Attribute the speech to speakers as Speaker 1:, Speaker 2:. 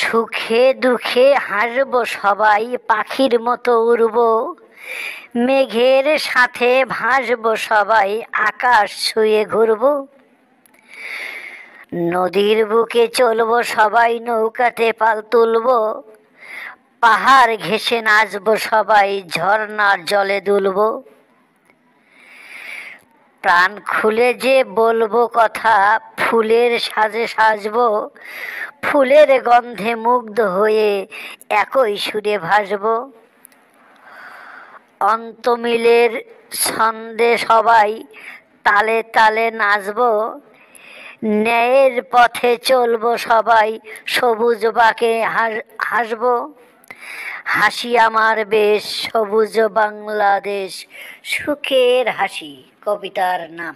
Speaker 1: সুখে দুঃখে হাসবো সবাই, পাখির মতো উড়বো, মেঘের সাথে ভাসবো সবাই, আকাশ ছুঁয়ে ঘুরবো। নদীর বুকে চলবো সবাই, নৌকাতে পাল তুলবো, পাহাড় ঘেঁষে নাচবো সবাই, ঝর্ণার জলে দুলবো। প্রাণ খুলে যে বলবো কথা, ফুলের সাজে সাজবো, ফুলের গন্ধে মুগ্ধ হয়ে একই সুরে ভাসবো। অন্তমিলের ছন্দে সবাই তালে তালে নাচবো, ন্যায়ের পথে চলবো সবাই, সবুজ বাঁকে হাসবো। হাসি আমার বেশ, সবুজ বাংলাদেশ, সুখের হাসি কবিতার নাম।